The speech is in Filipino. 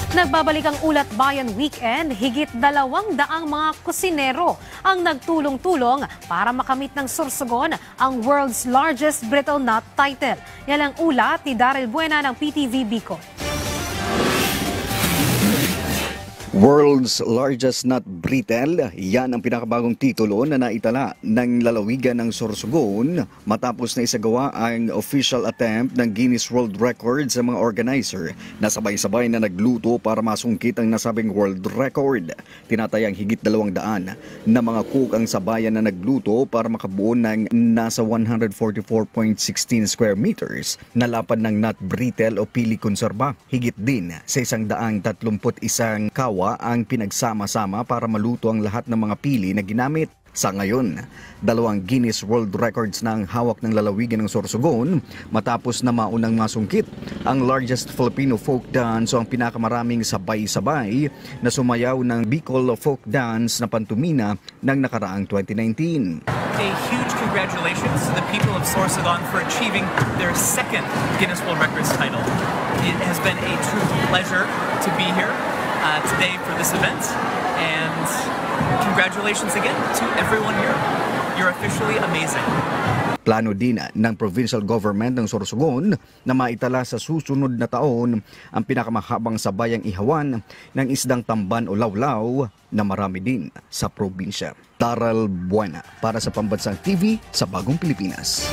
Nagbabalik ang Ulat Bayan Weekend, higit 200 mga kusinero ang nagtulong-tulong para makamit ng Sorsogon ang world's largest brittle nut title. Yan ang ulat ni Daryl Buena ng PTV Bicol. World's Largest Nut Brittle, yan ang pinakabagong titulo na naitala ng lalawigan ng Sorsogon matapos na isagawa ang official attempt ng Guinness World Records sa mga organizer na sabay-sabay na nagluto para masungkit ang nasabing world record. Tinatayang higit 200 na mga cook ang sabayan na nagluto para makabuo ng nasa 144.16 square meters na lapad ng nut brittle o pili konserba. Higit din sa 131 kawa ang pinagsama-sama para maluto ang lahat ng mga pili na ginamit. Sa ngayon, 2 Guinness World Records na ang hawak ng lalawigan ng Sorsogon matapos na maunang masungkit ang largest Filipino folk dance o ang pinakamaraming sabay-sabay na sumayaw ng Bicol folk dance na pantumina ng nakaraang 2019. A huge congratulations to the people of Sorsogon for achieving their second Guinness World Records title. It has been a true pleasure to be here today for this event, and congratulations again to everyone here. You're officially amazing. Plano din ng provincial government ng Sorsogon na maitala sa susunod na taon ang pinakamahabang sabayang ihawan ng isdang tamban o lawlaw na marami din sa probinsya. Daryl Buena para sa Pambansang TV sa Bagong Pilipinas.